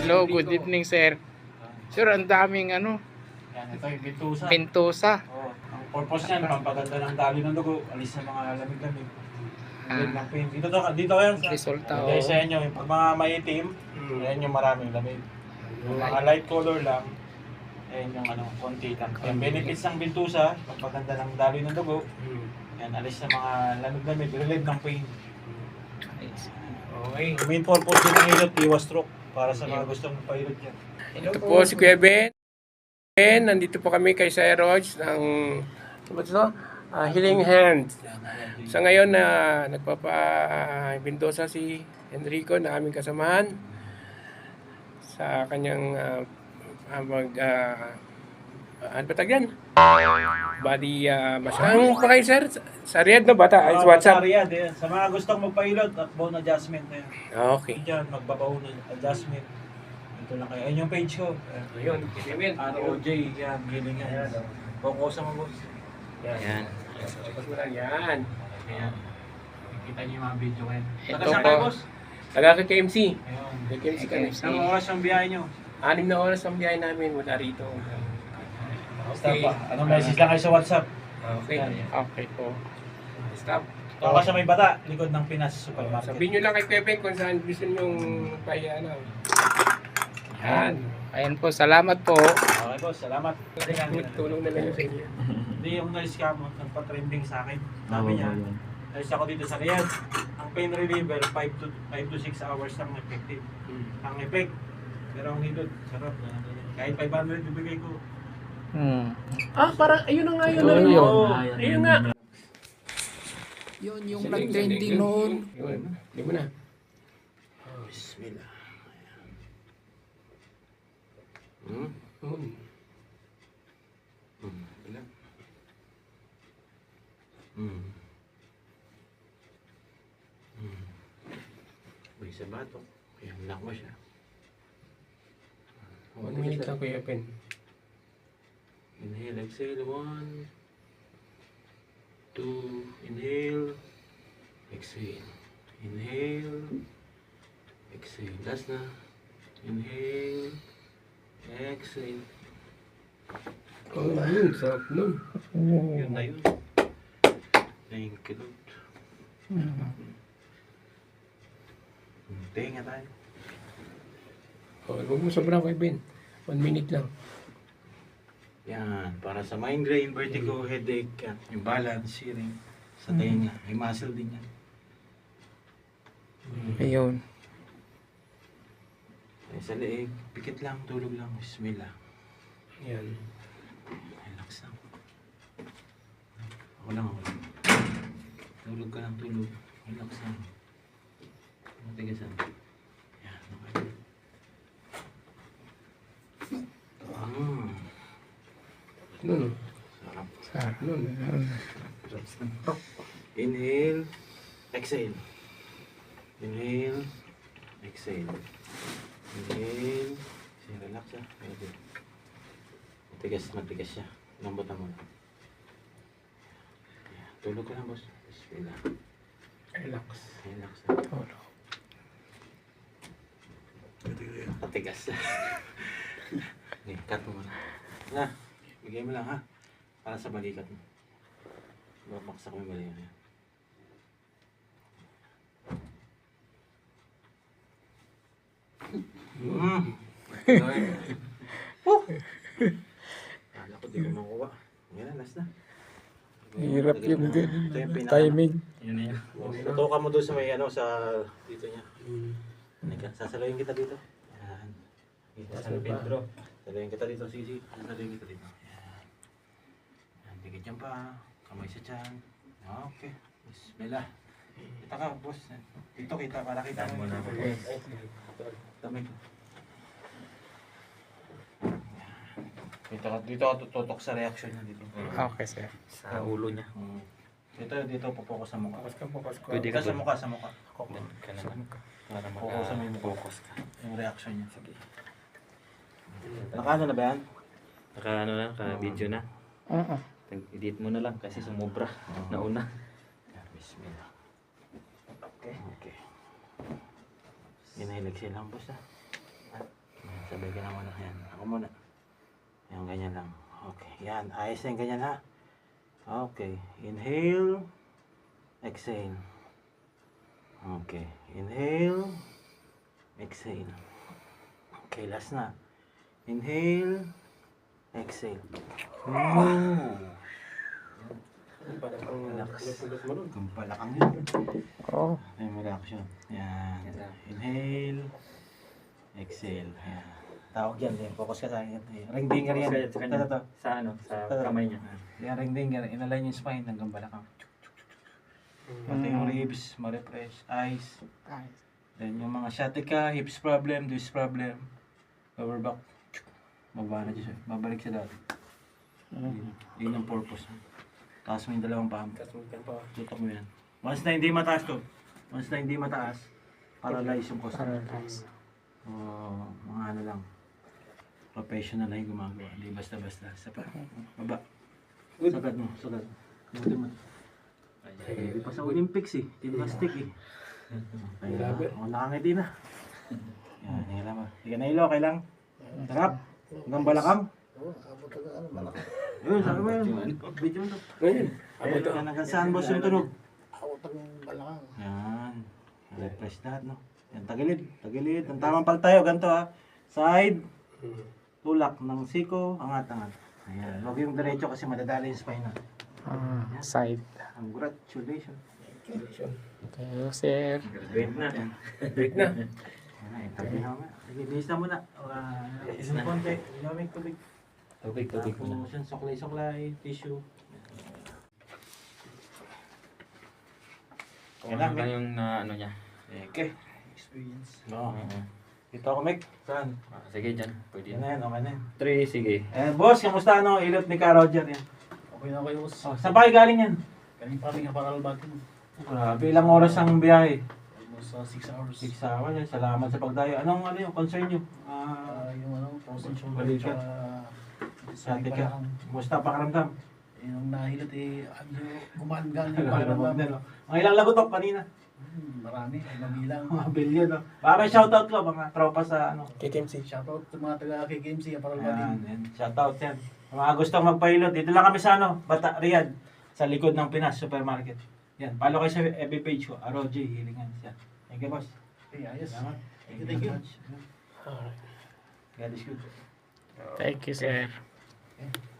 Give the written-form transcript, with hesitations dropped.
Hello, good evening sir. Sir, ang daming Yan, ito yung bintusa. pintusa. Ang purpose niyan, pampaganda ng daloy ng dugo, alis sa mga lamig-lamig. Ng paint. Dito yan. Resulta Dahil o. sa inyo, pag mga maitim, yan yung maraming lamig. Yung mga light color lang, yan yung konti lang. Yung benefits ng bintusa, pampaganda ng daloy ng dugo, yan, alis sa mga lamig-lamig, relieve ng pain. Okay. Yung main purpose din ng ilot, iwas stroke, para sa mga gustong pailot yan. Ito po si Kuya Ben. Nandito po kami kay Sir Roge ng Healing Hand. Sa ngayon na nagpapabindosa si Enrico na aming kasamahan sa kanyang ano pa tag yan? Body massage. Pa kayo sir? Sa Riyadh no bata? Ay, WhatsApp. Sa Riyadh, yan. Sa mga gustong magpailot at bone adjustment na yan. Okay. Diyan, magbabaon adjustment. Ito lang kayo. Ayun yung page ko. Ayun. ROJ, yan. Giling yan. Focus mo boss. Yan. Tapos mo lang yan. Ayan. Kita niyo yung mga video ngayon. Ito Taga saan po. kayo, boss? Taga kay KMC. Ayun. Kay KMC kami. Ilang oras yung biyahe nyo? 6 na oras ang biyahe namin mula rito. Stop pa. Anong message lang kayo sa WhatsApp? Okay. Okay po. Stop. Tawa sa may bata, likod ng Pinas Supermarket. Sabihin nyo lang kay Pepe kung saan gusto nyong ano. Yan. Ayan po, salamat po. Okay boss, salamat. Tulong na lang yun sa inyo. Hindi yung na-scam mo, nagpa-trending sa akin. Sabi niya, ayos ako dito sa Riyadh. Ang pain reliever, 5 to 6 hours lang effective. Ang effect. Pero ang hilot, sarap. Kahit 500 bibigay ko. Parang ayun na nga yun. Ayun. Ayun nga. Yun yung nag-trending noon. Yun. Di mo na. Bismillah. Ilan? Uy, sa bato. Kaya lock mo siya. 1 minute lang Kuya Pen. Inhale, exhale. 1, 2, inhale, exhale. Inhale, exhale. Last na. Inhale, exhale. Oh, yun. Sarap nun. Yun na yun. Thank you, Lord. Tenga tayo. Oh, huwag mo sobrang Kuya Ben. 1 minute lang. Yan, para sa migraine, vertigo, headache, at yung balance, hearing, sa tenga. May muscle din yan. Ayun. Ay, sa leeg, pikit lang, tulog lang. Bismillah. Yan. Relax lang. Ako lang. Tulog ka lang, tulog. Relax lang. Matigasan. Yan, okay. Nun. Sarap. Sarap. Nun. Inhale, exhale. Inhale, exhale. Inhale, exhale. Relax ah. Pwede. Matigas siya. Lambutan mo. Yan, tulog ka lang, boss. Bismillah. Relax. Relax ah. Tulog. Matigas. Okay, cut mo muna. Na, bigay mo lang ha. Para sa balikat mo. Babaksak mo yung balikat niya. Kala ko di ko makuha. Yan na, last na. Hirap yung din. Ito yung pinaka- Timing. Yun na yun. Tutukan mo doon sa may sa dito niya. Sasaluhin kita dito. Yan. Sasaluhin Pedro. Sasaluhin kita dito, Sisi. Sasaluhin kita dito. Yan. Yan, tigit dyan pa. Kamay sa tiyan. Okay. Bismillah. Kita ka, boss. Dito kita para kita mo na. Tamig. Dito ako tututok sa reaction niya dito. Okay, sir. Sa ulo niya. Dito popokus sa mukha. Focus ka. Pwede Dito sa mukha, sa mukha. Ka naman. Para Focus sa mukha. focus ka. Yung reaction niya. Sige. Nakaano na ba yan? Naka ano na, naka video na. Edit mo na lang kasi sumobra. Nauna. Yan, bismillah. Okay. Inhale, exhale lang, boss. Sabay ka na muna. Yan, ako muna. Yan, ganyan lang. Okay, yan. Ayos na yung ganyan ha. Okay, inhale. Exhale. Okay, inhale. Exhale. Okay, last na. Inhale. Exhale. Relax. Kumpalakang yun. Oh. Ay, relax yun. Yan. Inhale. Exhale. Yan. Tawag yan. Focus ka sa akin. Ring dinger yan. Sa kanya. Ito. Sa ano? Sa kamay niya. Yan, ring dinger. Inalign yung spine hanggang balakang. Pati yung ribs, ma-refresh. Eyes. Then yung mga sciatica, hips problem, disc problem, lower back. Magbaba na dyan siya. Babalik siya dati. Yun ang purpose. Taas mo yung dalawang paa. Tutok mo yan. Once na hindi mataas to. Once na hindi mataas, paralyze yung post. Mga ano lang. Professional na yung gumagawa. Hindi basta-basta. Sa pa. Baba. Sagad mo. Sagad. Buti mo. Hindi pa sa Olympics eh. Gymnastic eh. Grabe. Nakangiti na. Yan, hila mo. Sige na ilo, okay lang. Sarap. Hanggang balakang. Yun, sabi mo yun. Video mo to. Ngayon. Yan, hanggang saan boss yung tunog? Yan. Refresh lahat, no? Yan, tagilid. Tagilid. Ang tamang paltayo, ganito ha. Side. Tulak ng siko. Angat-angat. Ayan. Huwag yung diretso kasi madadali yung spine na. Side. Congratulations. Hello, sir. Wait na. Break na. Ayan, tabi na mo. Ibilis na muna. Isang konti. Ilamig tubig. Tubig mo na. Tapos yan, suklay-suklay, tissue. Kung ano lang yung na ano niya. Okay. Experience. No. Oo. Dito ako, Mick. Saan? Sige dyan. Pwede Yan na yan, okay na yan. 3, sige. Boss, kamusta ano? Ilot ni Ka Roger yan. Okay na kayo. Oh, saan pa kayo galing yan? Galing pa rin para albatin. Grabe, ilang oras ang biyahe? Almost 6 hours. 6 hours. Salamat sa pagdayo. Anong ano yung concern nyo? Yung ano, frozen shoulder. Balikat. Sabi ka. Kumusta pakiramdam? Yung nahilot eh, gumaan-gaan yung Mga pakiramdam. ilang lagotok kanina? Marami, ay mabilang. Mga billion, no? Baka may shoutout ko, mga tropa sa ano. KTMC. Shoutout sa mga taga-KKMC, para Ayan, albatin. yan. Shoutout yan. Sa mga gustong magpahilot, dito lang kami sa ano, Bata, Riyadh. Sa likod ng Pinas Supermarket. Yan, follow kayo sa FB page ko, ROJ Hilingan. Yan. Thank you, boss. Okay, ayos. Salamat. Thank you. God is good. Thank you, sir. Okay.